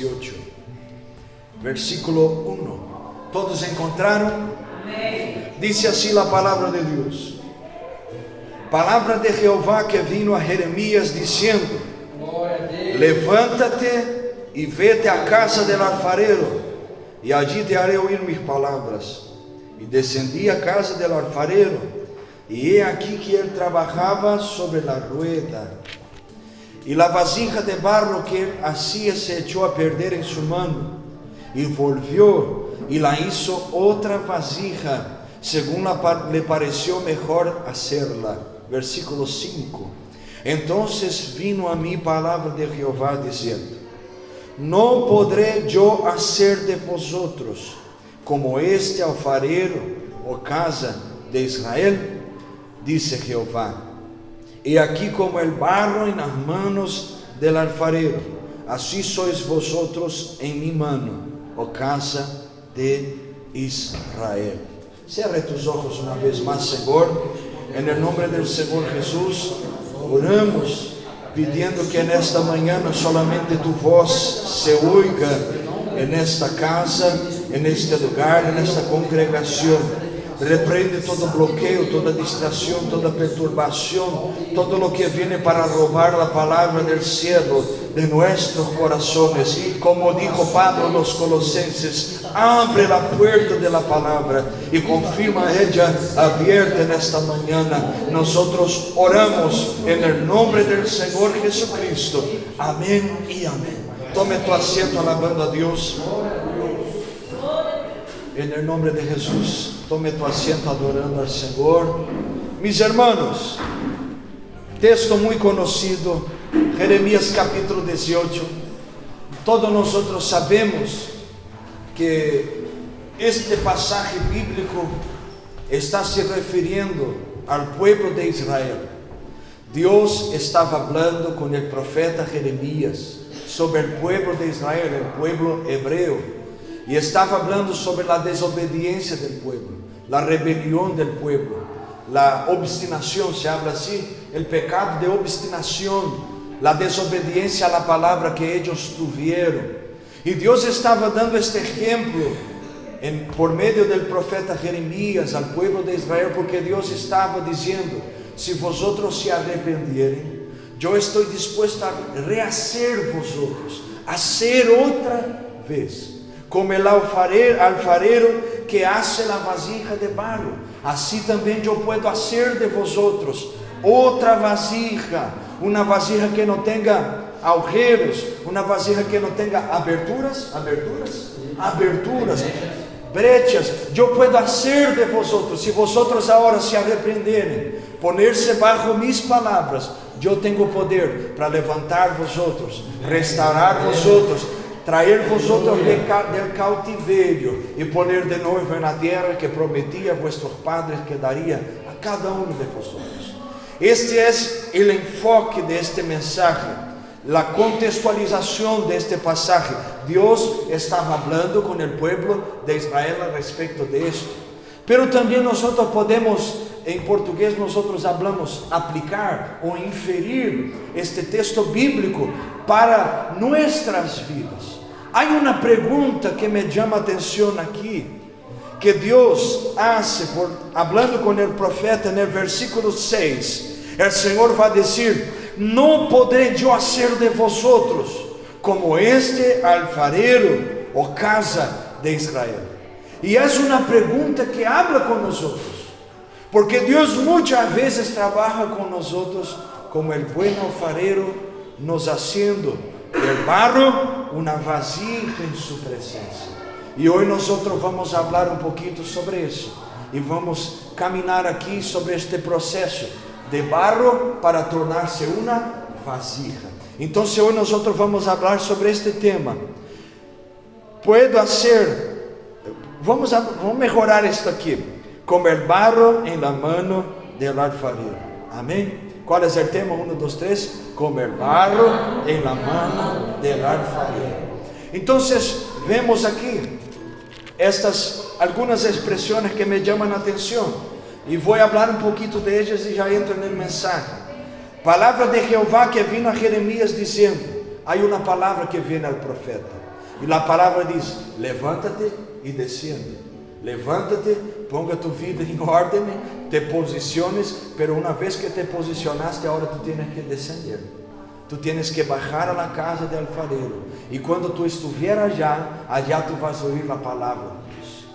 18, versículo 1. ¿Todos encontraron? Amén. Dice así la palabra de Dios. Palabra de Jehová que vino a Jeremías diciendo: levántate y vete a casa del alfarero, y allí te haré oír mis palabras. Y descendí a casa del alfarero, y he aquí que él trabajaba sobre la rueda, y la vasija de barro que él hacía se echó a perder en su mano, y volvió y la hizo otra vasija, según le pareció mejor hacerla. Versículo 5. Entonces vino a mí palabra de Jehová diciendo: no podré yo hacer de vosotros como este alfarero, o casa de Israel, dice Jehová. He aquí como el barro en las manos del alfarero, así sois vosotros en mi mano, o casa de Israel. Cierre tus ojos una vez más, Señor. En el nombre del Señor Jesús, oramos pidiendo que en esta mañana solamente tu voz se oiga en esta casa, en este lugar, en esta congregación. Reprende todo bloqueo, toda distracción, toda perturbación, todo lo que viene para robar la palabra del cielo de nuestros corazones. Como dijo Pablo a los Colosenses: abre la puerta de la palabra y confirma ella abierta en esta mañana. Nosotros oramos en el nombre del Señor Jesucristo. Amén y amén. Tome tu asiento alabando a Dios. En el nombre de Jesús, tome tu asiento adorando al Señor. Mis hermanos, texto muy conocido, Jeremías capítulo 18. Todos nosotros sabemos que este pasaje bíblico está se refiriendo al pueblo de Israel. Dios estaba hablando con el profeta Jeremías sobre el pueblo de Israel, el pueblo hebreo. Y estaba hablando sobre la desobediencia del pueblo, la rebelión del pueblo, la obstinación, se habla así, el pecado de obstinación, la desobediencia a la palabra que ellos tuvieron. Y Dios estaba dando este ejemplo por medio del profeta Jeremías al pueblo de Israel, porque Dios estaba diciendo: si vosotros se arrependieren, yo estoy dispuesto a rehacer vosotros, hacer otra vez. Como el alfarero que hace la vasija de barro, así también yo puedo hacer de vosotros otra vasija, una vasija que no tenga agujeros, una vasija que no tenga aberturas, brechas. Yo puedo hacer de vosotros, si vosotros ahora se arrependieren, ponerse bajo mis palabras, yo tengo poder para levantar vosotros, restaurar vosotros, traer vosotros del cautiverio y poner de nuevo en la tierra que prometía a vuestros padres que daría a cada uno de vosotros. Este es el enfoque de este mensaje, la contextualización de este pasaje. Dios estaba hablando con el pueblo de Israel al respecto de esto. Pero también nosotros podemos, en portugués nosotros hablamos, aplicar o inferir este texto bíblico para nuestras vidas. Hay una pregunta que me llama atención aquí, que Dios hace, hablando con el profeta en el versículo 6. El Señor va a decir: no podré yo hacer de vosotros como este alfarero, o casa de Israel. Y es una pregunta que habla con nosotros, porque Dios muchas veces trabaja con nosotros como el buen alfarero, nos haciendo del barro una vasija en su presencia. Y hoy nosotros vamos a hablar un poquito sobre eso, y vamos a caminar aquí sobre este proceso de barro para tornarse una vasija. Entonces hoy nosotros vamos a hablar sobre este tema. Puedo hacer, vamos a mejorar esto aquí, como el barro en la mano del alfarero. Amén. ¿Cuál es el tema? 1, 2, 3. Como el barro en la mano del alfarero. Entonces vemos aquí algunas expresiones que me llaman la atención, y voy a hablar un poquito de ellas y ya entro en el mensaje. Palabra de Jehová que vino a Jeremías diciendo. Hay una palabra que viene al profeta. Y la palabra dice, levántate y desciende. Levántate, ponga tu vida en orden, te posiciones, pero una vez que te posicionaste, ahora tú tienes que descender. Tú tienes que bajar a la casa del alfarero. Y cuando tú estuvieras allá tú vas a oír la palabra de Dios.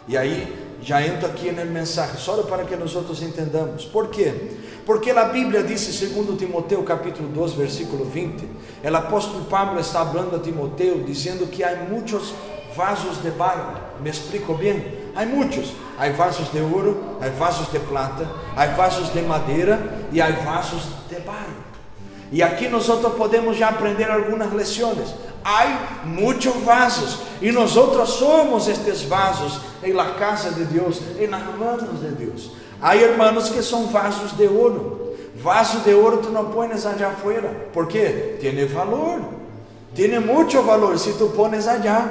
Y ahí ya entro aquí en el mensaje, solo para que nosotros entendamos. ¿Por qué? Porque la Biblia dice, segundo Timoteo capítulo 2, versículo 20, el apóstol Pablo está hablando a Timoteo, diciendo que hay muchos vasos de barro. ¿Me explico bien? Hay muchos. Hay vasos de oro, hay vasos de plata, hay vasos de madera y hay vasos de barro. Y aquí nosotros podemos ya aprender algunas lecciones. Hay muchos vasos y nosotros somos estos vasos en la casa de Dios, en las manos de Dios. Hay hermanos que son vasos de oro. Vaso de oro tú no pones allá afuera. ¿Por qué? Tiene valor. Tiene mucho valor. Si tú pones allá,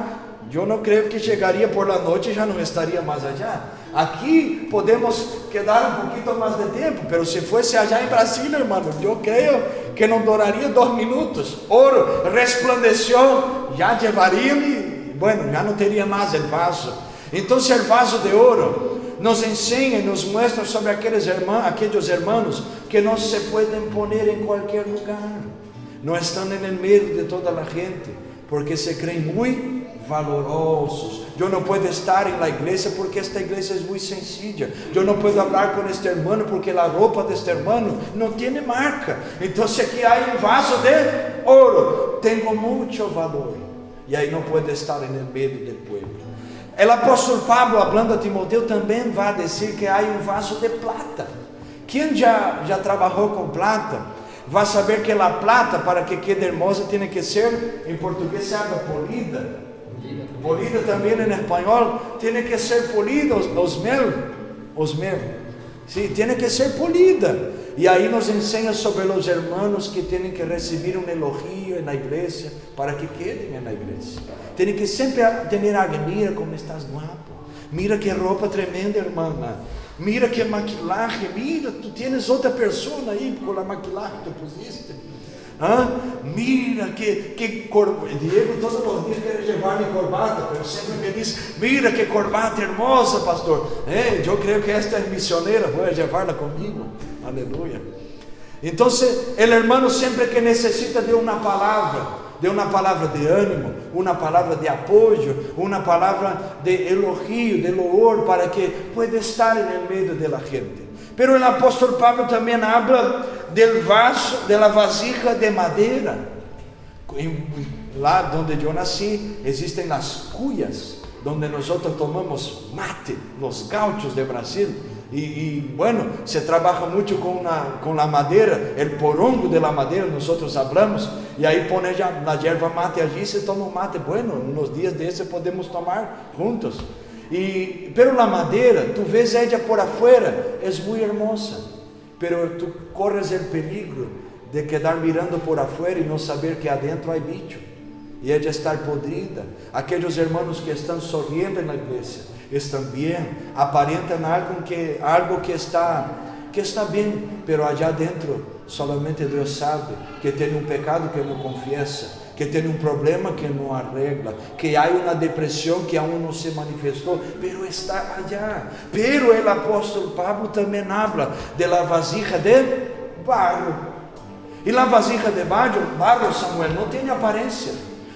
yo no creo que llegaría por la noche y ya no estaría más allá. Aquí podemos quedar un poquito más de tiempo, pero si fuese allá en Brasil, hermano, yo creo que no duraría 2 minutos. Oro resplandeció, ya llevaría y bueno, ya no tenía más el vaso. Entonces el vaso de oro nos enseña y nos muestra sobre aquellos hermanos que no se pueden poner en cualquier lugar. No están en el medio de toda la gente, porque se creen muy valorosos. Yo no puedo estar en la iglesia porque esta iglesia es muy sencilla. Yo no puedo hablar con este hermano porque la ropa de este hermano no tiene marca. Entonces aquí hay un vaso de oro. Tengo mucho valor. Y ahí no puedo estar en el medio del pueblo. El apóstol Pablo, hablando a Timoteo, también va a decir que hay un vaso de plata. ¿Quién ya trabajó con plata? Va a saber que la plata, para que quede hermosa, tiene que ser, en portugués se llama polida. Polida también en español, tiene que ser polida, osmel. Sí, tiene que ser polida. Y ahí nos enseña sobre los hermanos que tienen que recibir un elogio en la iglesia para que queden en la iglesia. Tienen que siempre tener alguien, mira cómo estás guapo, mira qué ropa tremenda, hermana, mira qué maquillaje, mira, tú tienes otra persona ahí con la maquillaje que pusiste. Mira que corbata. Diego todos los días quiere llevar mi corbata, pero siempre me dice, mira qué corbata hermosa, pastor. Yo creo que esta es misionera, voy a llevarla conmigo. Aleluya. Entonces el hermano siempre que necesita de una palabra de ánimo, una palabra de apoyo, una palabra de elogio, de loor, para que pueda estar en el medio de la gente. Pero el apóstol Pablo también habla del vaso, de la vasija de madera. Lá donde yo nací existen las cuyas, donde nosotros tomamos mate, los gauchos de Brasil. Y bueno, se trabaja mucho con la madera, el porongo de la madera, nosotros hablamos, y ahí pone ya la hierba mate allí, se toma un mate, bueno, unos días de ese podemos tomar juntos. Pero la madera, tú ves ella por afuera, es muy hermosa, pero tú corres el peligro de quedar mirando por afuera y no saber que adentro hay bicho, y ella está podrida. Aquellos hermanos que están sonriendo en la iglesia, están bien, aparentan algo que está bien, pero allá adentro solamente Dios sabe que tiene un pecado que no confiesa, que tiene un problema que no arregla, que hay una depresión que aún no se manifestó, pero está allá. Pero el apóstol Pablo también habla de la vasija de barro. Y la vasija de barro, Samuel, no tiene apariencia,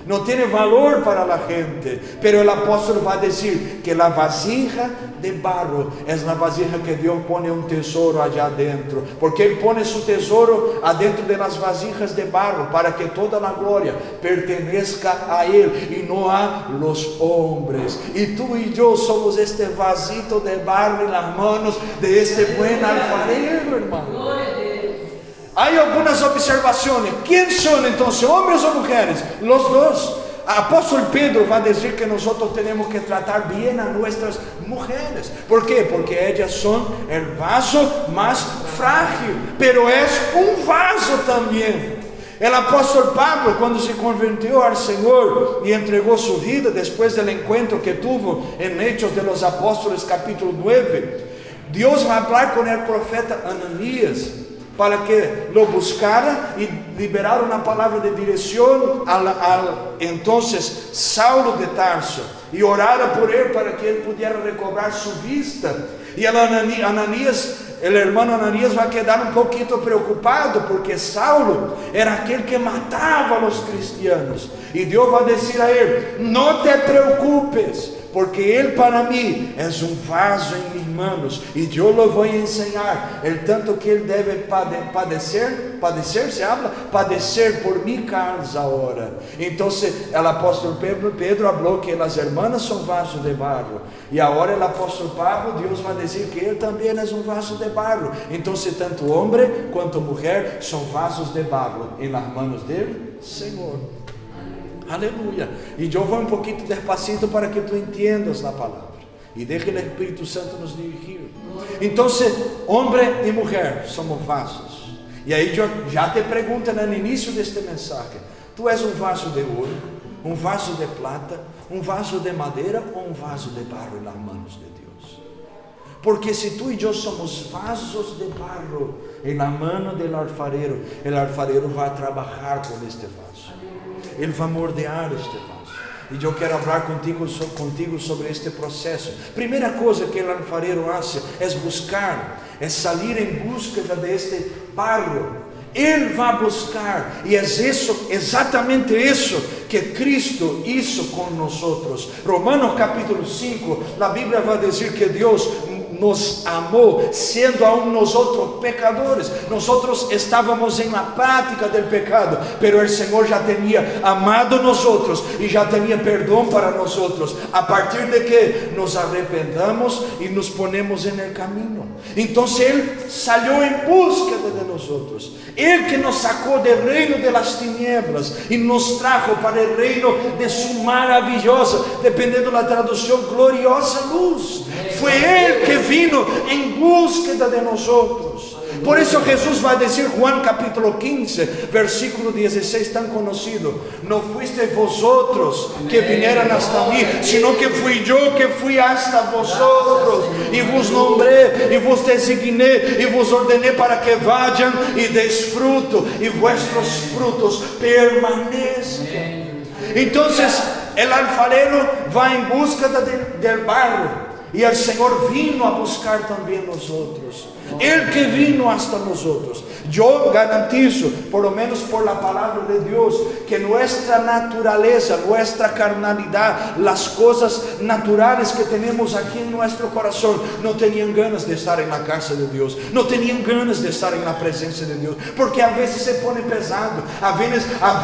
no tiene valor para la gente, pero el apóstol va a decir que la vasija de barro es la vasija que Dios pone un tesoro allá adentro, porque Él pone su tesoro adentro de las vasijas de barro para que toda la gloria pertenezca a Él y no a los hombres. Y tú y yo somos este vasito de barro en las manos de este buen alfarero, hermano. Hay algunas observaciones. ¿Quién son entonces, hombres o mujeres? Los dos. Apóstol Pedro va a decir que nosotros tenemos que tratar bien a nuestras mujeres. ¿Por qué? Porque ellas son el vaso más frágil, pero es un vaso también. El apóstol Pablo, cuando se convirtió al Señor y entregó su vida después del encuentro que tuvo en Hechos de los Apóstoles capítulo 9, Dios va a hablar con el profeta Ananías. para que lo buscara y liberara una palabra de dirección al entonces Saulo de Tarso, y orara por él para que él pudiera recobrar su vista. Y Ananías, el hermano Ananías va a quedar un poquito preocupado, porque Saulo era aquel que mataba a los cristianos, y Dios va a decir a él: no te preocupes, porque Él para mí es un vaso en mis manos, y yo lo voy a enseñar el tanto que Él debe padecer por mi causa ahora. Entonces el apóstol Pedro habló que las hermanas son vasos de barro, y ahora el apóstol Pablo, Dios va a decir que él también es un vaso de barro. Entonces tanto hombre quanto mujer son vasos de barro en las manos del Señor. Aleluya. Y yo voy un poquito despacito para que tú entiendas la palabra, y deje el Espíritu Santo nos dirigir. Entonces, hombre y mujer somos vasos. Y ahí yo ya te pregunto en el inicio de este mensaje: ¿tú eres un vaso de oro, un vaso de plata, un vaso de madera o un vaso de barro en las manos de Dios? Porque si tú y yo somos vasos de barro en la mano del alfarero, el alfarero va a trabajar con este vaso. Ele vai moldear este vaso. E eu quero falar contigo sobre este processo. Primeira coisa que o alfarero hace é buscar, é sair em busca de este barro. Ele vai buscar, e é isso, exatamente isso que Cristo hizo com nós. Romanos capítulo 5, a Bíblia vai dizer que Deus nos amou, sendo aún nosotros pecadores. Nosotros estábamos en la práctica del pecado, pero el Señor ya tenía amado nosotros y ya tenía perdón para nosotros, a partir de que nos arrepentamos y nos ponemos en el camino. Entonces Él salió en búsqueda de nosotros. Él que nos sacó del reino de las tinieblas y nos trajo para el reino de su maravillosa, dependiendo de la traducción, gloriosa luz. Fue Él que vino en búsqueda de nosotros. Por eso Jesús va a decir, Juan capítulo 15, versículo 16, tan conocido: no fuisteis vosotros que vinieran hasta mí, sino que fui yo que fui hasta vosotros, y vos nombré, y vos designé, y vos ordené para que vayan y deis fruto, y vuestros frutos permanezcan. Entonces el alfarero va en búsqueda del barro, y el Señor vino a buscar también nosotros. Él que vino hasta nosotros. Yo garantizo, por lo menos por la palabra de Dios, que nuestra naturaleza, nuestra carnalidad, las cosas naturales que tenemos aquí en nuestro corazón, no tenían ganas de estar en la casa de Dios, no tenían ganas de estar en la presencia de Dios, porque a veces se pone pesado, a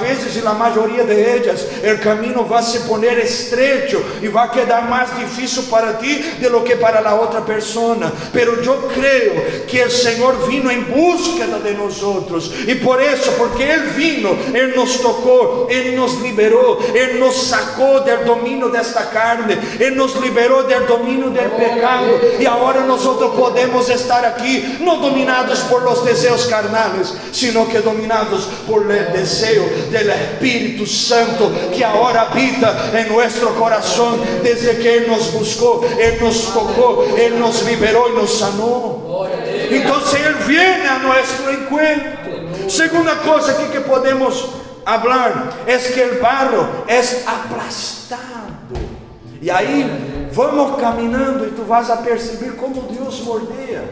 veces y la mayoría de ellas, el camino va a se poner estrecho y va a quedar más difícil para ti de lo que para la otra persona. Pero yo creo que el Señor vino en búsqueda de nosotros, y por eso, porque Él vino, Él nos tocó, Él nos liberó, Él nos sacó del dominio de esta carne, Él nos liberó del dominio del pecado, y ahora nosotros podemos estar aquí, no dominados por los deseos carnales, sino que dominados por el deseo del Espíritu Santo, que ahora habita en nuestro corazón, desde que Él nos buscó, Él nos tocó, Él nos liberó y nos sanó. Entonces Él viene a nuestro encuentro. Segunda cosa aquí que podemos hablar es que el barro es aplastado. Y ahí vamos caminando y tú vas a percibir cómo Dios moldea,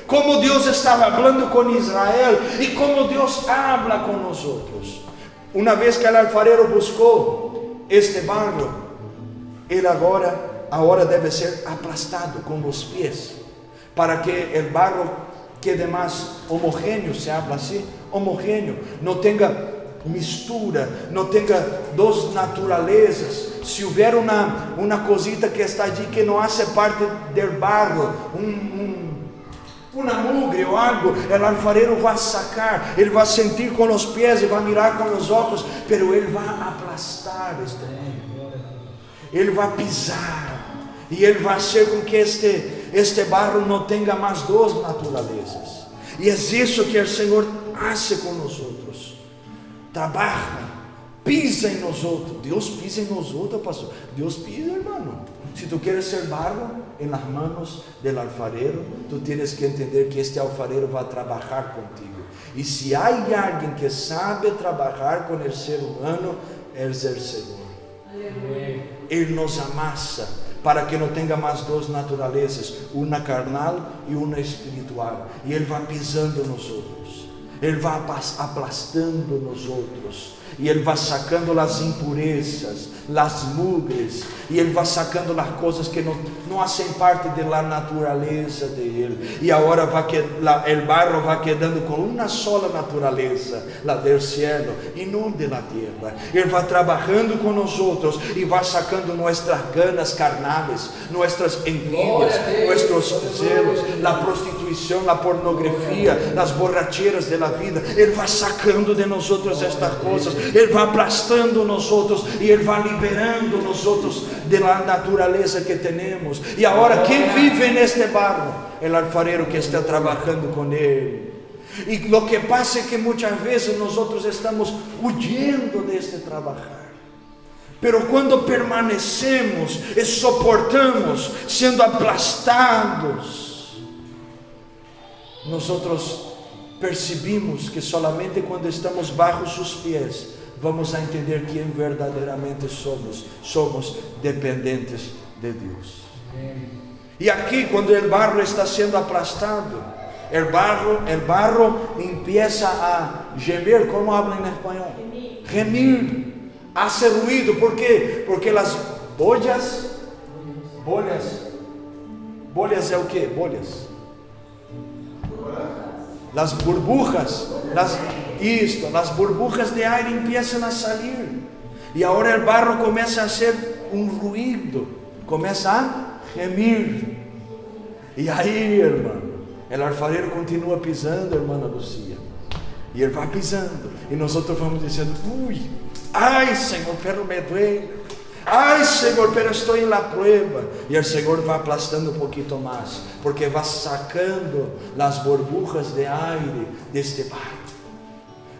cómo Dios estaba hablando con Israel y cómo Dios habla con nosotros. Una vez que el alfarero buscó este barro, él ahora debe ser aplastado con los pies, para que el barro quede más homogéneo, se habla así, homogéneo, no tenga mistura, no tenga dos naturalezas. Si hubiera una cosita que está allí que no hace parte del barro, una mugre o algo, el alfarero va a sacar, él va a sentir con los pies y va a mirar con los ojos, pero él va a aplastar este barro, él va a pisar, y él va a hacer con que este barro no tenga más dos naturalezas. Y es eso que el Señor hace con nosotros. Trabaja pisa em nós outros. Deus pisa em nós outros, pastor. Deus pisa, hermano. Se tu queres ser barro em las manos del alfarero, tu tienes que entender que este alfarero vai trabalhar contigo. E se há alguém que sabe trabalhar com o ser humano, é o Senhor. Ele nos amassa para que não tenha mais duas naturezas, uma carnal e uma espiritual. E Ele vai pisando nos outros, Ele vai aplastando nos outros, e Ele vai sacando as impurezas, as mugres, e Ele vai sacando as coisas que não fazem parte da natureza dele. E agora o barro vai quedando com uma sola natureza, la del cielo, e não de la tierra. Ele vai trabalhando com nós outros e vai sacando nossas ganas carnais, nossas envidias, nossos celos, a prostituição, a pornografia, as borracheras da vida. Ele vai sacando de nós outros estas coisas. Ele vai aplastando nós outros e Ele vai liberando nós outros da natureza que temos. E agora quem vive neste barro? O alfarero que está trabalhando com Ele. E o que passa é que muitas vezes nós outros estamos huyendo deste trabalhar. Pero quando permanecemos e suportamos sendo aplastados, nós outros percebemos que solamente quando estamos bajo seus pés vamos a entender quem verdadeiramente somos dependentes de Deus. E aqui, quando o barro está sendo aplastado, o barro empieza a gemer. Como habla em espanhol? Gemir, hace ruído. ¿Por quê? Porque as bolhas é o que? Bolhas, las burbujas, las burbujas de aire empiezan a salir, e agora o barro começa a hacer ruído, começa a gemir. E aí, irmão, o alfarero continua pisando, irmã Lucia, e ele vai pisando, e nós outros vamos dizendo: ai Senhor, pero me duele, ai Senhor, pero estou em la prueba. E o Senhor vai aplastando um pouquinho mais, porque vai sacando as burbujas de aire deste barro.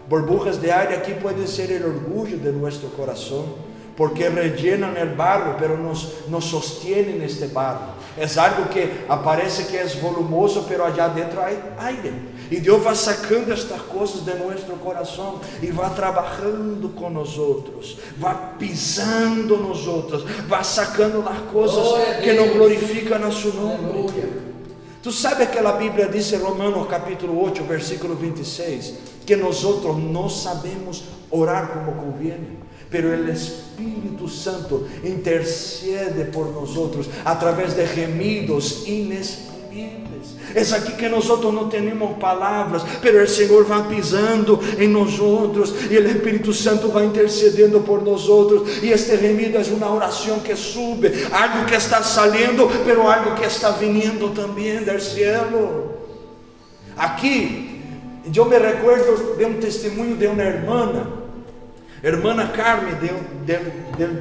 Burbujas de aire aqui podem ser o orgulho de nosso coração, porque rellenan o barro, pero nos sostienen neste barro. É algo que aparece que é volumoso, pero allá dentro há aire. E Deus vai sacando estas coisas de nosso coração e vai trabalhando com nós outros, vai pisando nos outros, vai sacando as coisas que não glorificam a seu nome. Tu sabe que a Bíblia diz em Romanos capítulo 8, versículo 26, que nós outros não sabemos orar como convém, pero o Espírito Santo intercede por nós outros através de gemidos inexprimíveis. É aqui que nós outros não temos palavras, pero o Senhor vai pisando em nós outros e o Espírito Santo vai intercedendo por nós outros, e este gemido é uma oração que sube, algo que está saindo, pero algo que está vindo também do cielo. Aqui, eu me recuerdo de um testemunho de uma hermana Carmen, del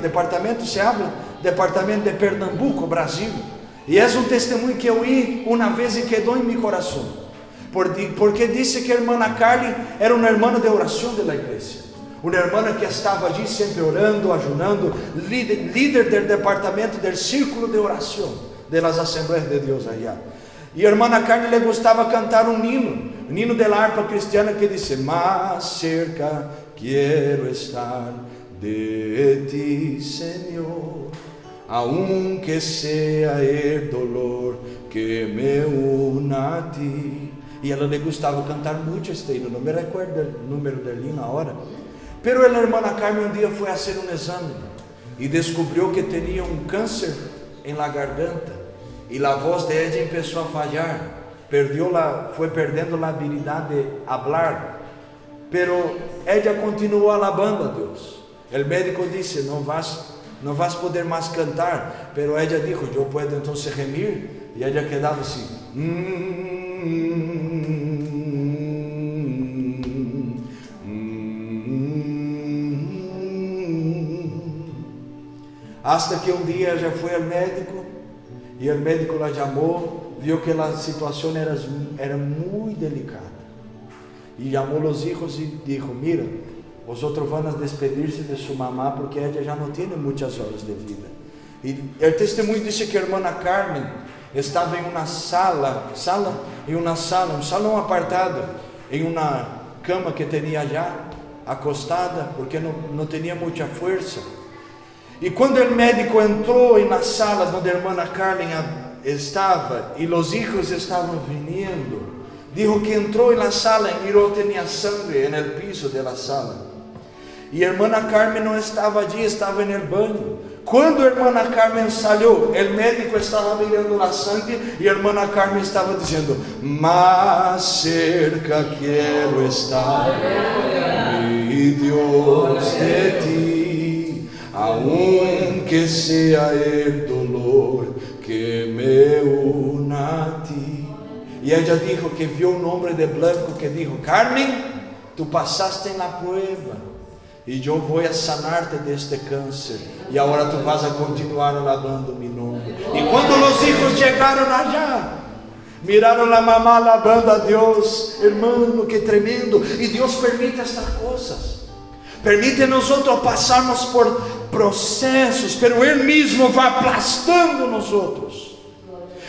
departamento se habla, departamento de Pernambuco, Brasil. E é um testemunho que eu vi uma vez e quedou em meu coração, porque disse que a irmã Carmen era uma irmã de oração da igreja, uma irmã que estava ali sempre orando, ajunando, líder do departamento do círculo de oração das Assembleias de Deus allá. E a irmã Carmen lhe gostava cantar um hino de la harpa cristiana que disse: mais cerca quiero estar de ti, Senhor, aunque sea el dolor que me una a ti. E ela lhe gostava cantar muito este hino, não me recuerdo o número do hino agora. Pero a irmã Carmen um dia foi a fazer um exame e descobriu que tinha um câncer em la garganta, e a voz de ella começou a falhar, foi perdendo a habilidade de falar, pero ella continuou alabando a Deus. O médico disse: não vas poder mais cantar, pero ella dijo: eu puedo então gemir, e ella quedava assim, hasta que um dia já foi ao médico, e o médico la chamou, viu que a situação era muito delicada, e chamou os filhos e disse: mira, vosotros van a despedirse de su mamá porque ella ya no tiene muchas horas de vida. Y el testimonio dice que a hermana Carmen estaba en una un salón apartado, en una cama que tenía allá, acostada, porque no tenía mucha fuerza. Y cuando el médico entró en la sala donde hermana Carmen estaba, y los hijos estaban viniendo, dijo que entró en la sala y miró, tenía sangre en el piso de la sala. Y hermana Carmen no estaba allí, estaba en el baño. Cuando hermana Carmen salió, el médico estaba mirando la sangre y hermana Carmen estaba diciendo: más cerca quiero estar, mi Dios, de ti, aunque sea el dolor que me una a ti. Y ella dijo que vio un hombre de blanco que dijo: Carmen, tú pasaste en la prueba y yo voy a sanarte de este cáncer, y ahora tú vas a continuar alabando mi nombre. Y cuando los hijos llegaron allá, miraron a la mamá alabando a Dios. Hermano, qué tremendo. Y Dios permite estas cosas, permite nosotros pasarnos por procesos, pero Él mismo va aplastando nosotros,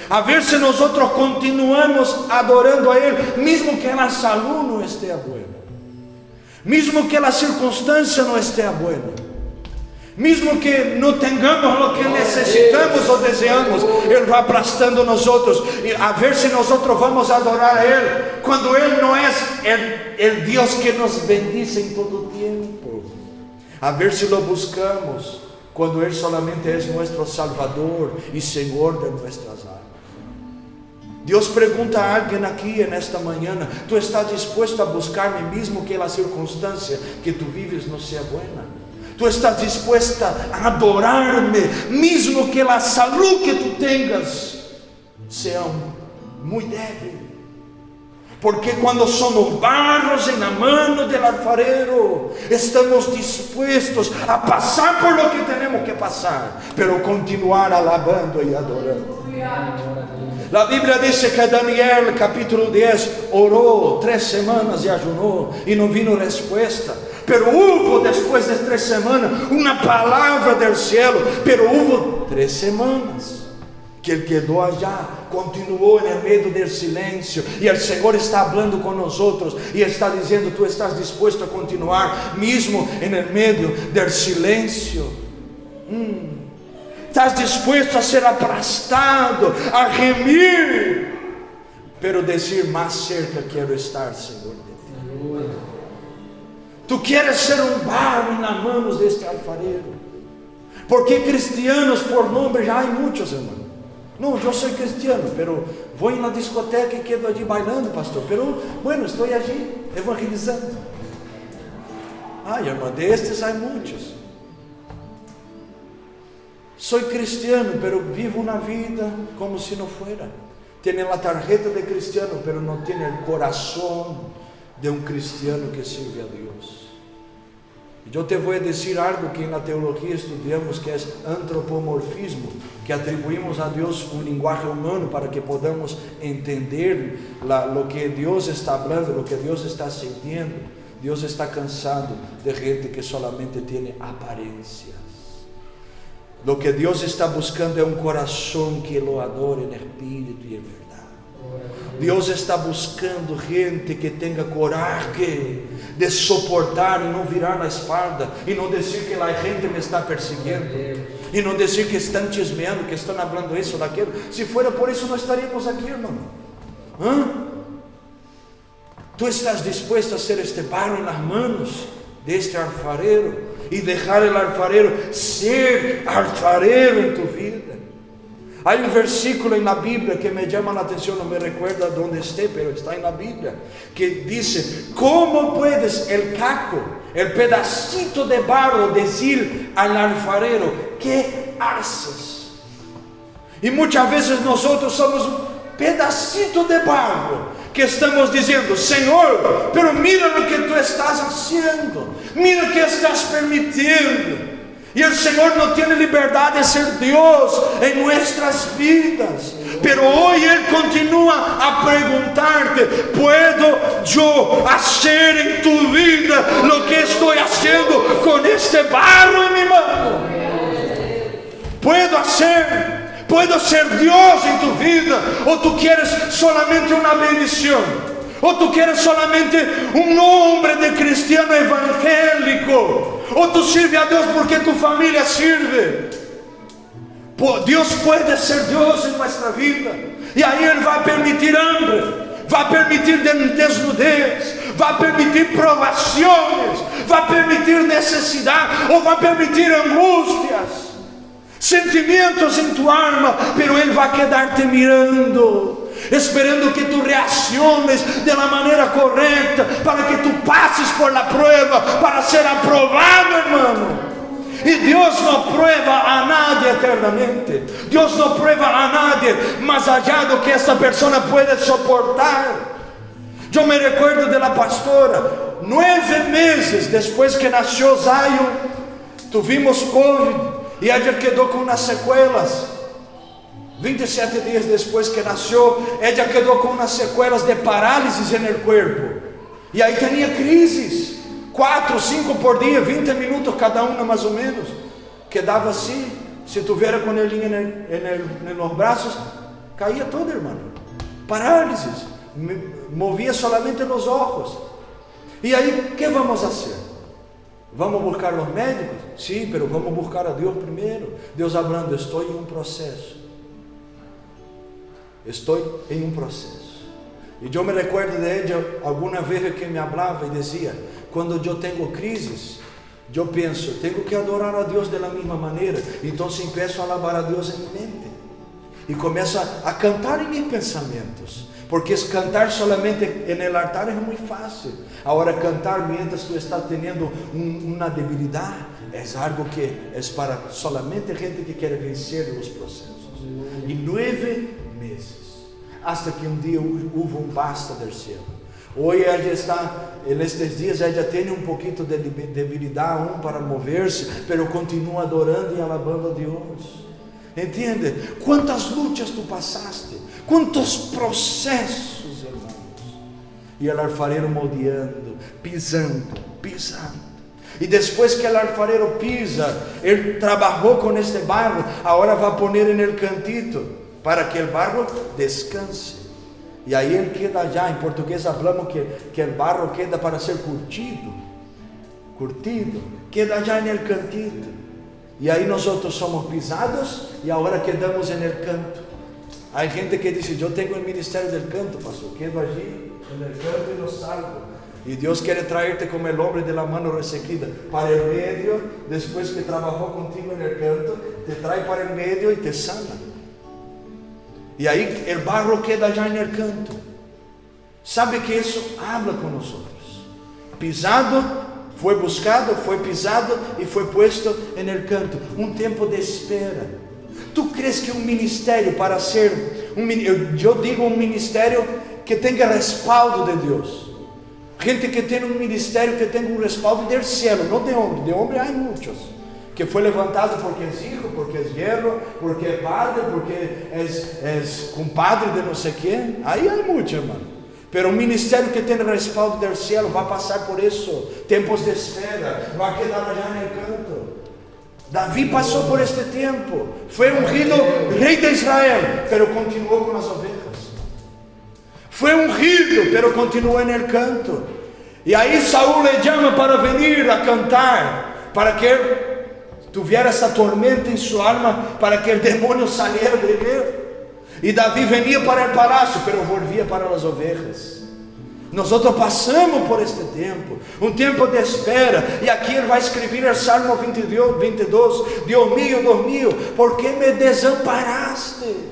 a ver si nosotros continuamos adorando a Él, mismo que la salud no esté buena, mismo que la circunstancia no esté buena, mismo que no tengamos lo que necesitamos o deseamos. Él va aplastando nosotros, y a ver si nosotros vamos a adorar a Él, cuando Él no es el Dios que nos bendice en todo tiempo. A ver si lo buscamos cuando Él solamente es nuestro Salvador y Señor de nuestras almas. Dios pregunta a alguien aquí en esta mañana: ¿tú estás dispuesto a buscarme mismo que la circunstancia que tú vives no sea buena? ¿Tú estás dispuesta a adorarme mismo que la salud que tú tengas sea muy débil? Porque cuando somos barros en la mano del alfarero, estamos dispuestos a pasar por lo que tenemos que pasar, pero continuar alabando y adorando. La Biblia dice que Daniel capítulo 10 oró 3 semanas y ayunó y no vino respuesta. Pero hubo después de 3 semanas una palabra del cielo. Pero hubo 3 semanas que Él quedó allá, continuó en el medio del silencio, y el Señor está hablando con nosotros y está diciendo: tú estás dispuesto a continuar mismo en el medio del silencio. Estás dispuesto a ser aplastado, a gemir, pero decir: más cerca quiero estar, Señor, de ti. Tú quieres ser un barro en las manos de este alfarero, porque cristianos por nombre ya hay muchos, hermano. No, yo soy cristiano, pero voy en la discoteca y quedo allí bailando, pastor. Pero bueno, estoy allí evangelizando. Ay, hermano, de estos hay muchos. Soy cristiano, pero vivo una vida como si no fuera. Tiene la tarjeta de cristiano, pero no tiene el corazón de un cristiano que sirve a Dios. Yo te voy a decir algo que en la teología estudiamos, que es antropomorfismo, que atribuimos a Dios un lenguaje humano para que podamos entender lo que Dios está hablando, lo que Dios está sintiendo. Dios está cansado de gente que solamente tiene apariencias. Lo que Dios está buscando es un corazón que lo adore en espíritu y en verdad. Dios está buscando gente que tenga coraje de soportar y no virar la espalda, y no decir que la gente me está persiguiendo, y no decir que están chismeando, que están hablando eso o aquello. Si fuera por eso no estaríamos aquí, hermano. Tú estás dispuesto a hacer este barro en las manos de este alfarero y dejar el alfarero ser alfarero en tu vida. Hay un versículo en la Biblia que me llama la atención, no me recuerdo dónde esté, pero está en la Biblia, que dice: ¿cómo puedes el caco, el pedacito de barro, decir al alfarero: ¿qué haces? Y muchas veces nosotros somos un pedacito de barro que estamos diciendo: Señor, pero mira lo que tú estás haciendo, mira lo que estás permitiendo. Y el Señor no tiene libertad de ser Dios en nuestras vidas, pero hoy Él continúa a preguntarte: ¿puedo yo hacer en tu vida lo que estoy haciendo con este barro en mi mano? ¿Puedo hacer? ¿Puedo ser Dios en tu vida? ¿O tú quieres solamente una bendición? ¿O tú quieres solamente un nombre de cristiano evangélico? ¿O tú sirves a Dios porque tu familia sirve? Dios puede ser Dios en nuestra vida, y ahí Él va a permitir hambre, va a permitir desnudez, va a permitir provaciones, va a permitir necesidad, o va a permitir angustias, sentimientos en tu alma, pero Él va a quedarte mirando, esperando que tú reacciones de la manera correcta, para que tú pases por la prueba, para ser aprobado, hermano. Y Dios no prueba a nadie eternamente. Dios no prueba a nadie más allá de lo que esta persona puede soportar. Yo me recuerdo de la pastora, 9 meses después que nació Zion, tuvimos COVID y ella quedó con unas secuelas. 27 días después que nació, ella quedó con unas secuelas de parálisis en el cuerpo. Y ahí tenía crisis. 4, 5 por día, 20 minutos cada una más o menos. Quedaba así. Si tuviera con el niño en los brazos, caía todo, hermano. Parálisis. Movía solamente los ojos. Y ahí, ¿qué vamos a hacer? ¿Vamos a buscar los médicos? Sí, pero vamos a buscar a Dios primero. Dios hablando: estoy en un proceso. Estoy en un proceso. Y yo me recuerdo de ella algunas veces que me hablaba y decía: cuando yo tengo crisis, yo pienso, tengo que adorar a Dios de la misma manera. Entonces empiezo a alabar a Dios en mi mente. Y comienzo a cantar en mis pensamientos. Porque es cantar solamente en el altar es muy fácil. Ahora cantar mientras tú estás teniendo una debilidad es algo que es para solamente gente que quiere vencer los procesos. Y 9 meses. Hasta que un día hubo un basta del cielo. Hoy ella está, en estos días ella tiene un poquito de debilidad aún para moverse, pero continúa adorando y alabando a Dios. ¿Entiende? ¿Cuántas luchas tú pasaste? ¿Cuántos procesos, hermanos? Y el alfarero moldeando, pisando. Y después que el alfarero pisa, él trabajó con este barro, ahora va a poner en el cantito, para que el barro descanse. Y ahí él queda allá. En portugués hablamos que el barro queda para ser curtido, queda allá en el cantito. Y ahí nosotros somos pisados y ahora quedamos en el canto. Hay gente que dice: yo tengo el ministerio del canto, pastor, quedo allí en el canto y lo salvo. Y Dios quiere traerte como el hombre de la mano resequida para el medio. Después que trabajó contigo en el canto, te trae para el medio y te sana. Y ahí el barro queda allá en el canto. ¿Sabe que eso habla con nosotros? Pisado, fue buscado, fue pisado y fue puesto en el canto. Un tiempo de espera. ¿Tú crees que un ministerio para ser, yo digo un ministerio que tenga respaldo de Dios? Gente que tiene un ministerio que tenga un respaldo del cielo, no de hombre. De hombre hay muchos. Que fue levantado porque es hijo, porque es yerno, porque es padre, porque es compadre de no sé quién. Ahí hay mucho, hermano. Pero un ministerio que tiene respaldo del cielo va a pasar por eso. Tiempos de espera. Va a quedar allá en el canto. David pasó por este tiempo. Fue ungido rey de Israel, pero continuó con las ovejas. Fue ungido, pero continuó en el canto. Y ahí Saúl le llama para venir a cantar, para que él tuviera esa tormenta en su alma, para que el demonio saliera de él. Y David venía para el palacio, pero volvía para las ovejas. Nosotros pasamos por este tiempo, un tiempo de espera. Y aquí él va a escribir el Salmo 22. Dios mío, ¿por qué me desamparaste?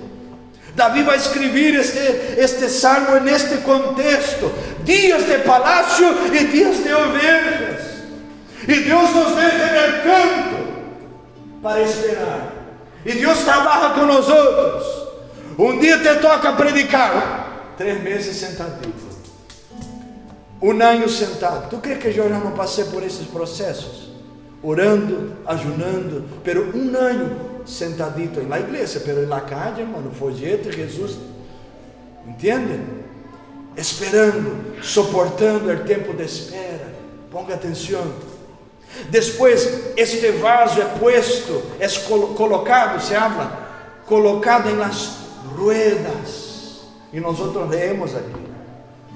David va a escribir este salmo en este contexto. Días de palacio y días de ovejas. Y Dios nos deja en el campo para esperar. Y Dios trabaja con nosotros. Un día te toca predicar, 3 meses sentadito, 1 año sentado. ¿Tú crees que yo ya no pasé por esses processos? Orando, ayunando, pero 1 año sentadito en la iglesia, pero en la calle, hermano, folleto, Jesús, ¿entienden? Esperando, soportando el tiempo de espera. Ponga atención. Después, este vaso es puesto, es colocado, se habla, colocado en las ruedas. Y nosotros leemos aquí,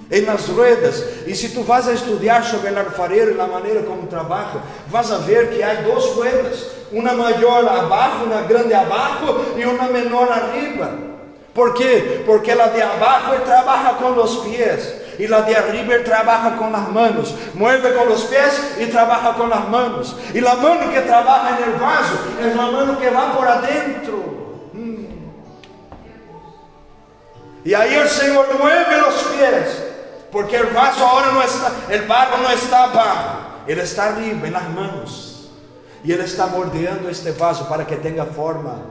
en las ruedas. Y si tú vas a estudiar sobre el alfarero y la manera como trabaja, vas a ver que hay dos ruedas, una mayor abajo, una grande abajo y una menor arriba. ¿Por qué? Porque la de abajo él trabaja con los pies y la de arriba él trabaja con las manos. Mueve con los pies y trabaja con las manos. Y la mano que trabaja en el vaso es la mano que va por adentro. Y ahí el Señor mueve los pies, porque el vaso ahora no está, el barro no está abajo, Él está arriba en las manos. Y Él está moldeando este vaso para que tenga forma,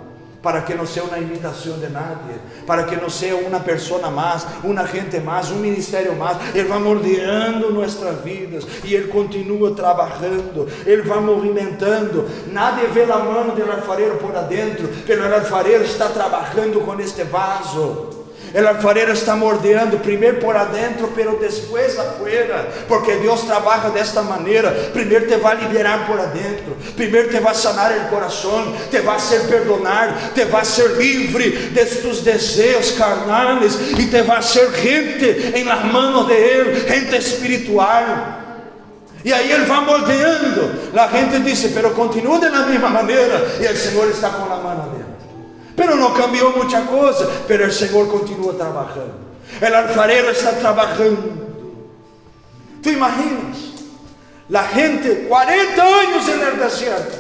para que no sea una imitación de nadie, para que no sea una persona más, una gente más, un ministerio más. Él va moldeando nuestras vidas y Él continúa trabajando, Él va movimentando. Nadie ve la mano del alfarero por adentro, pero el alfarero está trabajando con este vaso. El alfarero está moldeando primeiro por adentro, pero depois afuera, porque Deus trabalha desta maneira. Primeiro te vai liberar por adentro, primeiro te vai sanar o coração, te vai ser perdonar, te vai ser livre de tus desejos carnales e te vai ser gente em las manos de Ele, gente espiritual. E aí Ele vai moldeando. A gente diz, pero continua da mesma maneira, e o Senhor está com a mão dentro. Pero no cambió mucha cosa, pero el Señor continúa trabajando. El alfarero está trabajando. ¿Tú imaginas? La gente, 40 años en el desierto,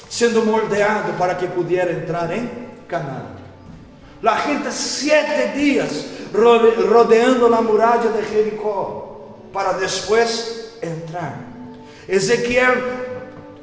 siendo moldeado para que pudiera entrar en Canaán. La gente 7 días rodeando la muralla de Jericó, para después entrar. Ezequiel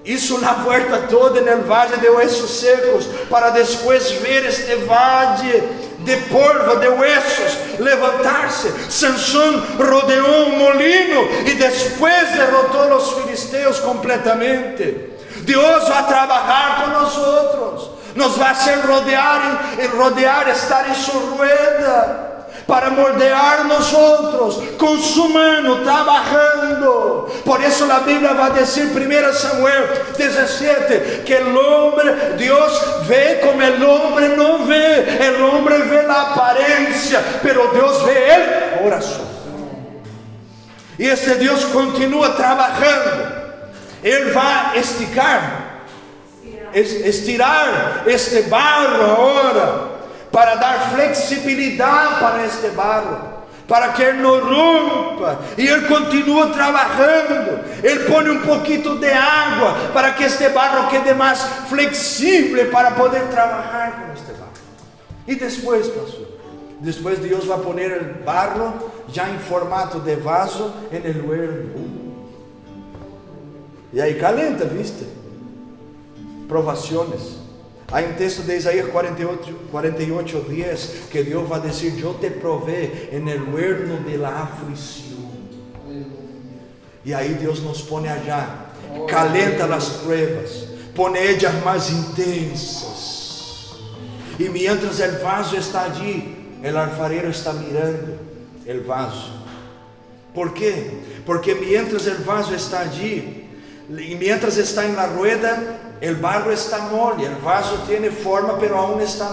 hizo la vuelta toda en el valle de huesos secos, para después ver este valle de polvo, de huesos, levantarse. Sansón rodeó un molino y después derrotó a los filisteos completamente. Dios va a trabajar con nosotros, nos va a hacer rodear, estar en su rueda, para moldear nosotros con su mano trabajando. Por eso la Biblia va a decir 1 Samuel 17 que el hombre, Dios ve como el hombre no ve. El hombre ve la apariencia, pero Dios ve el corazón. Y este Dios continúa trabajando. Él va a estirar este barro ahora, para dar flexibilidade para este barro, para que ele não rompa. E ele continua trabalhando. Ele põe um pouquinho de água para que este barro quede mais flexível para poder trabalhar com este barro. E depois, pastor, depois Deus vai pôr o barro já em formato de vaso en el horno. E aí calenta, viste? Provações. Há um texto de Isaías 48:10 que Deus vai dizer: eu te provei en el horno de la aflição. E aí Deus nos põe allá, calenta as pruebas, põe ellas mais intensas. E mientras el vaso está allí, el alfarero está mirando el vaso. ¿Por quê? Porque mientras el vaso está allí, y mientras está en la rueda, el barro está mole, el vaso tiene forma, pero aún está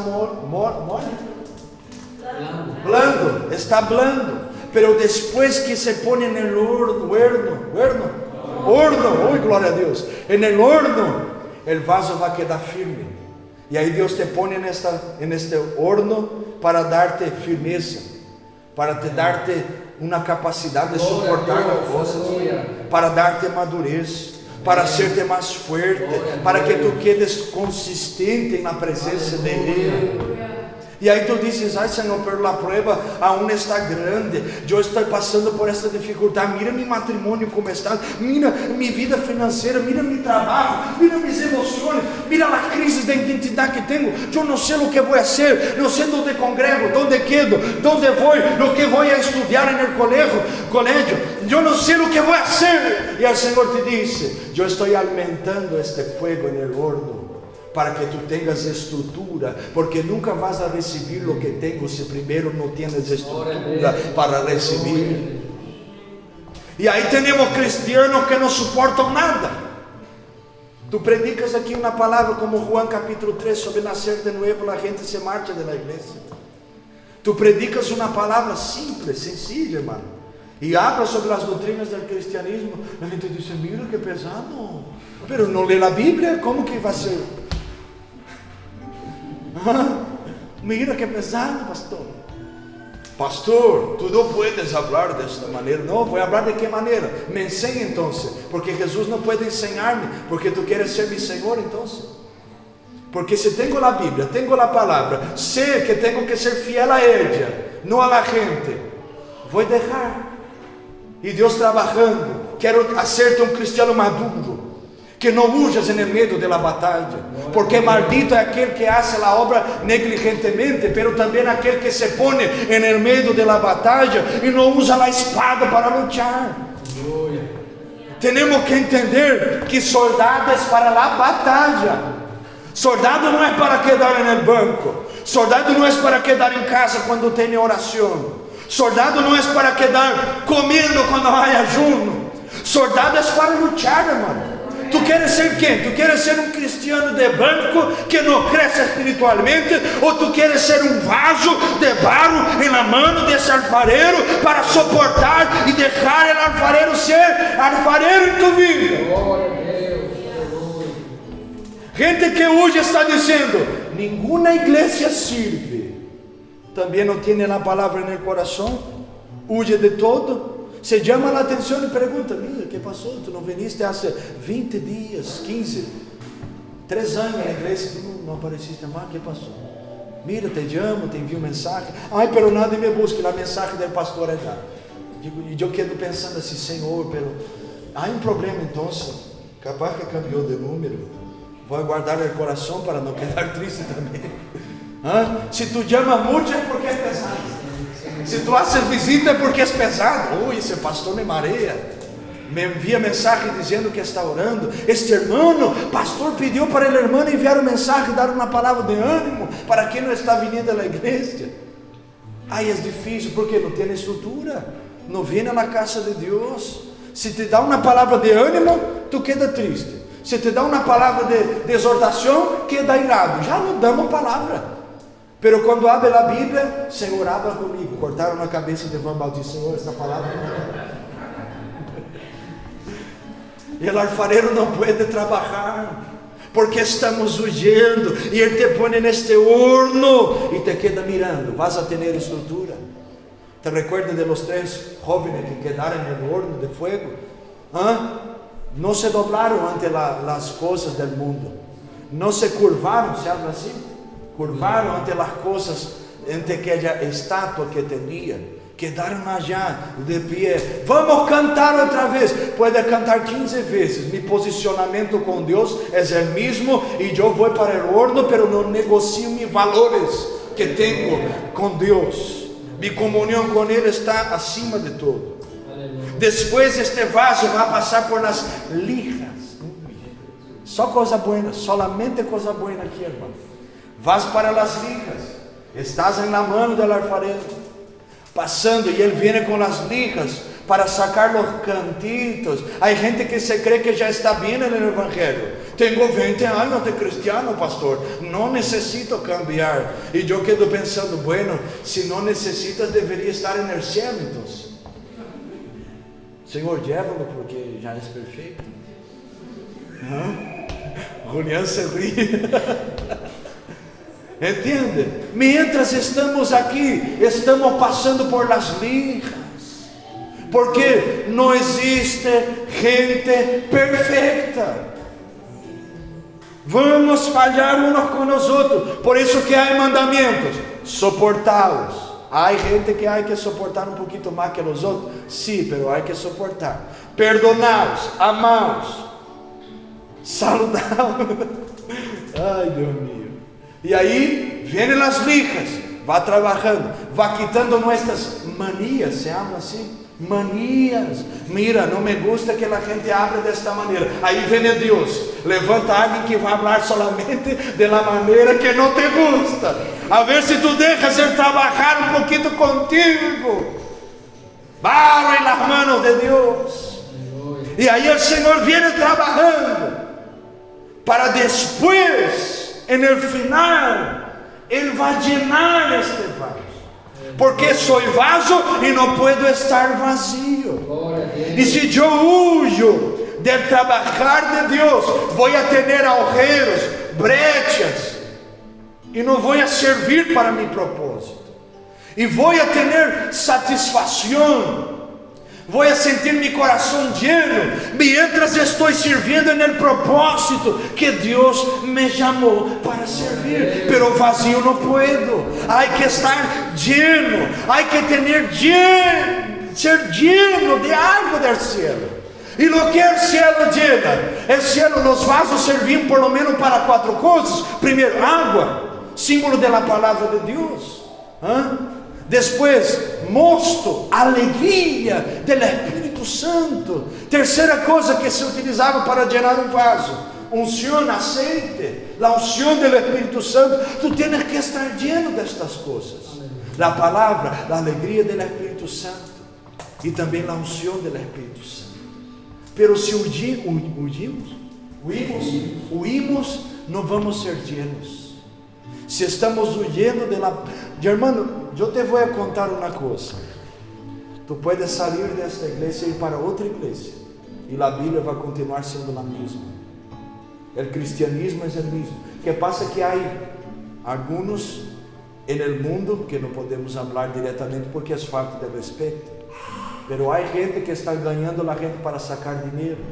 blando, está blando. Pero después que se pone en el horno, oh gloria a Dios, en el horno, el vaso va a quedar firme. Y ahí Dios te pone en este horno para darte firmeza, para darte una capacidad de soportar las cosas, para darte madurez, para hacerte mais fuerte, para que tu quedes consistente na presença de Ele. E aí tu dices: ai Senhor, pero a prueba aún está grande, eu estou passando por esta dificuldade. Mira mi matrimônio como está, mira mi vida financeira, mira mi trabalho, mira mis emoções, mira a crise de identidade que tenho. Eu não sei o que vou fazer, não sei onde congrego, onde quedo, onde vou, o que vou a estudar no colégio. Eu não sei o que vou fazer. E o Senhor te disse: eu estou alimentando este fuego en el horno, para que tu tengas estrutura, porque nunca vas a recibir lo que tengo si primero no tienes estrutura para recibir. E aí temos cristianos que não suportam nada. Tu predicas aqui uma palavra como Juan capítulo 3 sobre nascer de novo, a gente se marcha da igreja. Tu predicas uma palavra simples, sencilla, hermano, e habla sobre as doutrinas do cristianismo, a gente diz, mira que pesado, pero não lê a Bíblia, como que vai ser? Mira que pesado, pastor. Pastor, tu não puedes falar desta maneira. Não, vou falar de que maneira? Me ensina então, porque Jesus não pode ensinar-me, porque tu queres ser meu Senhor então. Porque se tenho a Bíblia, tenho a palavra, sei que tenho que ser fiel a ela, não a la gente, vou deixar. E Deus trabalhando, quero hacerte um cristiano maduro, que não huyas en el medio de la batalla, porque maldito é aquele que hace a obra negligentemente, pero também aquele que se pone en el medio de la batalla e não usa a espada para luchar. Temos que entender que soldado é para a batalha. Soldado não é para quedar en el banco. Soldado não é para quedar em casa quando tem oração. Soldado não é para quedar comendo quando há ayuno. Soldado é para luchar, hermano. Tu queres ser quem? Tu queres ser um cristiano de banco que não cresce espiritualmente? Ou tu queres ser um vaso de barro na mão desse alfarero para suportar e deixar o alfarero ser alfarero em tu vida? Gente que hoje está dizendo, nenhuma igreja sirve. Também não tem a palavra no coração, huye de todo. Se chama a atenção e pergunta, mira, que passou? Tu não viniste há 20 dias, 15, 3 anos na igreja, tu não apareciste mais, que passou? Mira, te chamo, te envio mensagem. Ai, pero nada me busque, a mensagem do pastor é lá. E eu quedo pensando assim, Senhor, há um problema então, capaz que cambiou de número. Vou guardar o coração para não quedar triste também. Se tu chama muito é porque é pesado. Se tu haces visita é porque é pesado. Ui, esse pastor me mareia. Me envia mensagem dizendo que está orando. Este irmão, pastor pediu para o irmão enviar uma mensagem, dar uma palavra de ânimo para quem não está vindo à igreja. Ai, é difícil porque não tem estrutura, não vem na casa de Deus. Se te dá uma palavra de ânimo, tu queda triste. Se te dá uma palavra de exortação, queda irado. Já não damos palavra. Pero quando abre a Bíblia, Senhor, abra comigo. Cortaram na cabeça de Juan Bautista, Senhor, essa palavra não. E o alfarero não pode trabalhar, porque estamos huyendo, e ele te põe neste horno, e te queda mirando. Vas a ter estrutura. ¿Te recuerdas de los 3 jóvenes que quedaron en el horno de fuego? No se doblaron ante las cosas del mundo, no se curvaron, se habla así, curvaron ante las cosas, ante aquella estatua que tenían, quedaron allá de pie. Vamos cantar outra vez, puede cantar 15 veces, mi posicionamiento con Dios es el mismo, y yo voy para el horno, pero no negocio mis valores que tengo con Dios. Mi comunión con Él está acima de todo. Depois este vaso vai passar por las lijas. Só coisa buena, solamente coisa buena aqui, irmão. Vas para las lijas, estás en la mano del alfarero, passando, e ele vem com as lijas para sacar los cantitos. Há gente que se cree que já está bem no evangelho. Tenho 20 anos de cristiano, pastor, não necessito cambiar. E eu quedo pensando, bueno, se não necessitas, deveria estar no céu, então. Senhor, llévalo porque já és perfeito. Julián se ríe. Entende? Mientras estamos aqui, estamos passando por las lijas, porque não existe gente perfeita. Vamos falhar uns com os outros. Por isso que há mandamentos: soportá-los. Há gente que há que suportar um pouquinho mais que os outros. Sim, pero há que suportar. Perdoná-los, amá-los, saludá-los. Ai, Deus meu. E aí, vêm as lijas, vá trabalhando, vá quitando nossas manias, se habla assim, Manias. Mira, não me gusta que a gente hable desta maneira. Aí vem Deus, levanta alguém que vai falar solamente de la maneira que não te gusta. A ver se tu deixas ele trabalhar um pouquinho contigo. Barro em las manos de Deus. E aí o Senhor viene trabalhando para depois, no final, Ele vai llenar este vaso. Porque sou vaso e não puedo estar vazio. E se eu huyo del trabalhar de Deus, vou a ter agujeros, brechas, e não vou a servir para mi propósito. E vou a ter satisfação, vou a sentir mi coração lleno, mientras estou servindo no propósito que Deus me chamou para servir. Pero vazio não puedo. Há que estar lleno, há que ser lleno de algo del cielo. E lo que o cielo llena? O cielo, os vasos serviam por lo menos para 4 coisas. Primeiro, água, símbolo da palavra de Deus. Depois, mosto, alegria do Espírito Santo. Terceira coisa que se utilizava para llenar um vaso: unção, aceite, a unção do Espírito Santo. Tu tens que estar lleno destas coisas. A palavra, a alegria do Espírito Santo e também a unção do Espírito Santo. Pero se huimos, não vamos ser llenos. Se estamos huyendo de la... Hermano, eu te vou contar uma coisa. Tu puedes sair desta igreja e ir para outra igreja, e a Bíblia vai continuar sendo a mesma. O cristianismo é o mesmo. Que passa que há alguns no mundo que não podemos falar diretamente porque é falta de respeito. Pero há gente que está ganhando a gente para sacar dinheiro,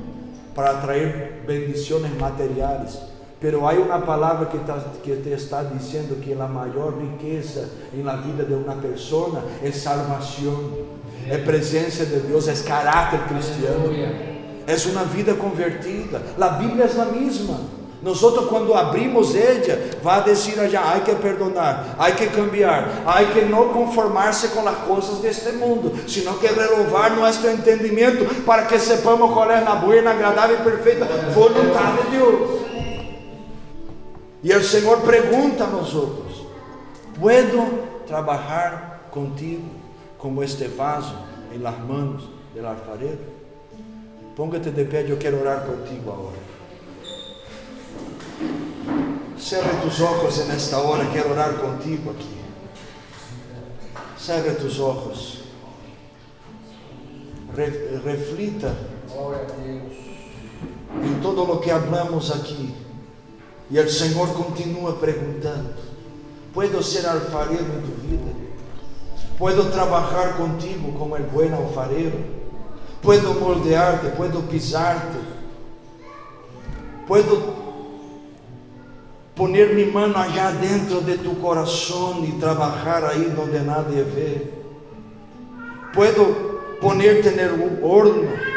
para atrair bendições materiais. Pero há uma palavra que te está dizendo que a maior riqueza na vida de uma pessoa é salvação, é presença de Deus, é caráter cristiano, é uma vida convertida. A Bíblia é a mesma. Nós, quando abrimos ela, vai dizer allá: há que perdonar, há que cambiar, há que não conformar-se com as coisas deste mundo, sino que renovar nosso entendimento para que sepamos qual é a boa, agradável e perfeita vontade de Deus. E o Senhor pergunta a nós: ¿puedo trabalhar contigo como este vaso em las manos del alfarero? Póngate de pé, eu quero orar contigo agora. Cerra tus ojos nesta hora, quero orar contigo aqui. Cerra tus ojos. Reflita em todo o que hablamos aqui. E o Senhor continua perguntando: ¿puedo ser alfarero em tu vida? ¿Puedo trabalhar contigo como el buen alfarero? ¿Puedo moldearte? ¿Puedo pisarte? ¿Puedo poner mi mano allá dentro de tu corazón y trabajar ahí donde nadie ve? ¿Puedo ponerte en el horno?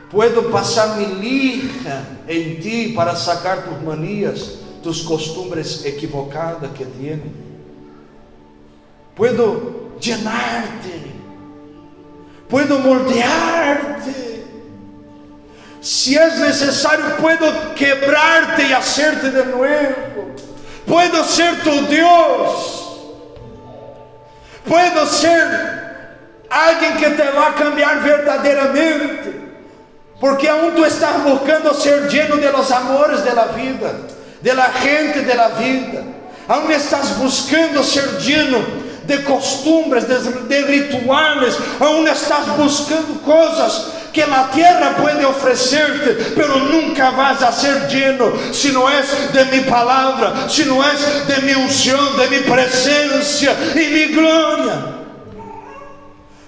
¿Puedo pasar mi lija en ti para sacar tus manías, tus costumbres equivocadas que tienes? ¿Puedo llenarte? ¿Puedo moldearte? Si es necesario, puedo quebrarte y hacerte de nuevo. Puedo ser tu Dios. Puedo ser alguien que te va a cambiar verdaderamente. Porque aún tú estás buscando ser lleno de los amores de la vida, de la gente de la vida. Aún estás buscando ser lleno de costumbres, de rituales. Aún estás buscando cosas que la tierra puede ofrecerte, pero nunca vas a ser lleno si no es de mi palabra, si no es de mi unción, de mi presencia y mi gloria.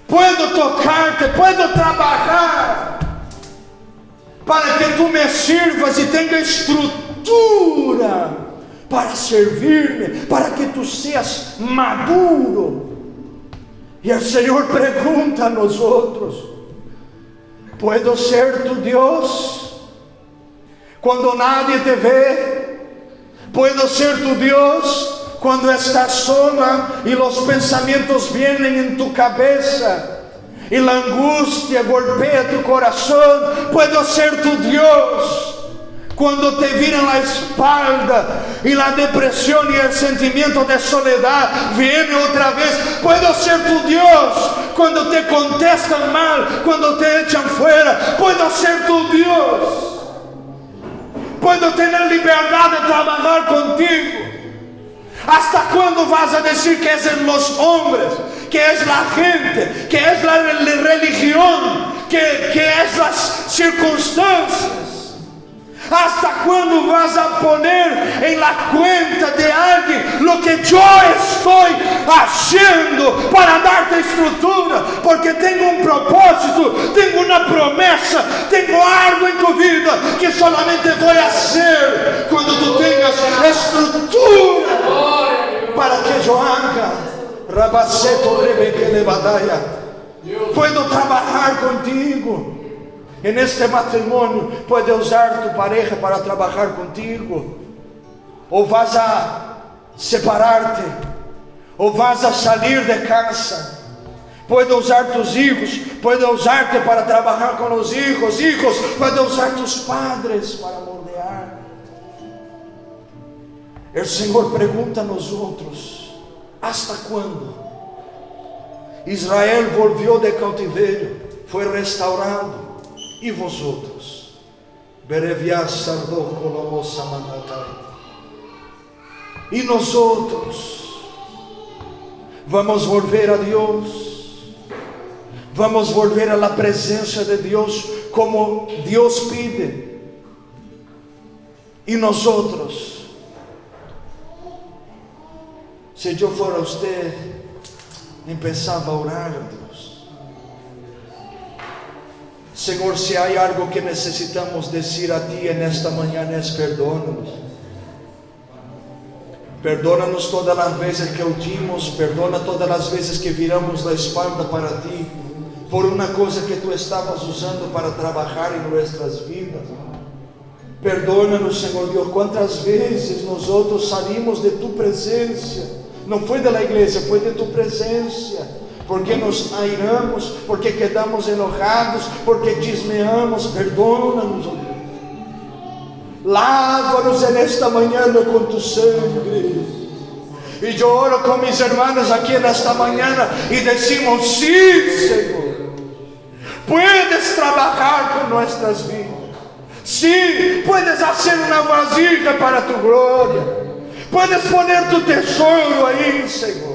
Puedo tocarte, puedo trabajar para que tú me sirvas y tenga estructura para servirme, para que tú seas maduro. Y el Señor pregunta a nosotros: ¿puedo ser tu Dios cuando nadie te ve? ¿Puedo ser tu Dios cuando estás sola y los pensamientos vienen en tu cabeza y la angustia golpea tu corazón, puedo ser tu Dios. Cuando te viran la espalda y la depresión y el sentimiento de soledad viene otra vez, puedo ser tu Dios. Cuando te contestan mal, cuando te echan fuera, puedo ser tu Dios. Puedo tener libertad de trabajar contigo. ¿Hasta cuándo vas a decir que es en los hombres, que es la gente, que es la religión, que es las circunstancias? ¿Hasta cuándo vas a poner en la cuenta de alguien lo que yo estoy haciendo para darte estructura? Porque tengo un propósito, tengo una promesa, tengo algo en tu vida que solamente voy a hacer cuando tú tengas estructura para que yo haga. Rabaceto Rebeque Levadaya. Puedo trabajar contigo. En este matrimonio, puede usar tu pareja para trabajar contigo. O vas a separarte, o vas a salir de casa. Puede usar tus hijos, puede usarte para trabajar con los hijos. Hijos, puede usar tus padres para moldear. El Señor pregunta a nosotros: ¿hasta cuándo? Israel volvió de cautiverio, fue restaurado. E vosotros, e nosotros vamos volver a Deus, vamos volver a la presença de Deus como Deus pide. E nosotros, se eu fora usted, empezava a orar a Deus. Senhor, se há algo que necessitamos dizer a Ti nesta manhã, perdona-nos. Perdona-nos todas as vezes que ouvimos, perdona todas as vezes que viramos a espalda para Ti, por uma coisa que Tu estavas usando para trabalhar em nossas vidas. Perdona-nos, Senhor Deus, quantas vezes nós outros saímos de Tu presença, não foi da igreja, foi de Tu presença. Porque nos airamos, porque quedamos enojados, porque chismeamos. Perdona-nos, ó Deus. Lava-nos nesta manhã com tu sangue. E eu oro com mis hermanos aqui nesta manhã e decimos: sim, Senhor, puedes trabalhar com nossas vidas. Sim, puedes fazer uma vasija para tu glória. Puedes poner tu tesouro aí, Senhor.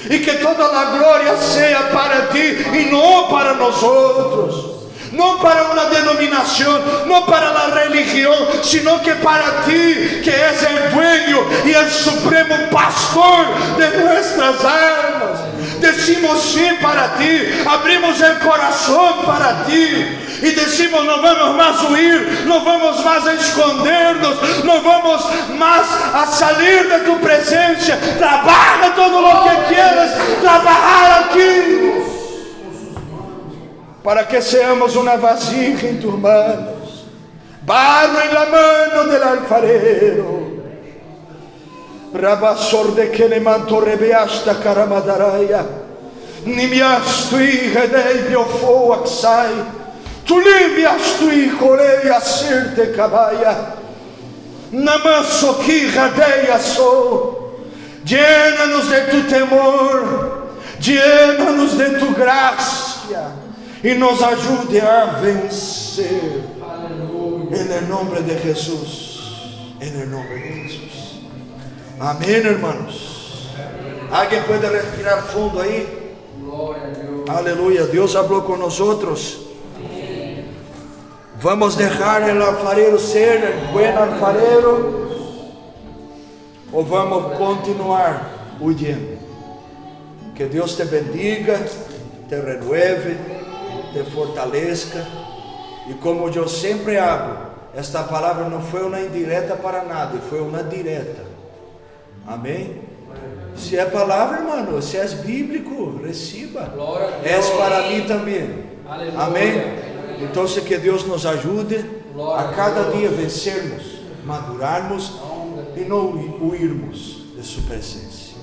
E que toda a glória seja para Ti e não para nós outros, não para uma denominação, não para a religião, sino que para Ti, que és o dueño e o supremo pastor de nossas almas. Decimos sim para Ti, abrimos o coração para Ti. E decimos: não vamos mais huir, não vamos mais esconder-nos, não vamos mais a sair de Tu presença. Trabalha todo o que quieras trabalhar aqui, para que seamos uma vasija em Tus manos, barro em la mano del alfarero. Rabasor de que le manto rebeasta caramadaraia, ni me astui redei biofo axai. Tu livias tu hijo le hacerte cabaya, namaso que radeia so. Llena-nos de tu temor, llena-nos de tu graça e nos ajude a vencer. En el nombre de Jesús, en el nombre de Jesús. Amén, hermanos. ¿Alguien puede respirar fundo ahí? Aleluya, Dios habló con nosotros. Vamos deixar o alfarero ser o bom alfarero, ou vamos continuar huyendo? Que Deus te bendiga, te renueve, te fortaleça. E como eu sempre hablo, esta palavra não foi uma indireta para nada, foi uma direta. Amém? Se é palavra, irmão, se és bíblico, receba. É para mim também. Amém? Então, que Deus nos ajude a cada dia vencermos, madurarmos e não huirmos de sua presença.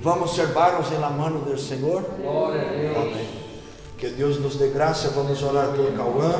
Vamos servirmos em la mano do Senhor. Amém. Que Deus nos dê graça. Vamos orar por Cauã.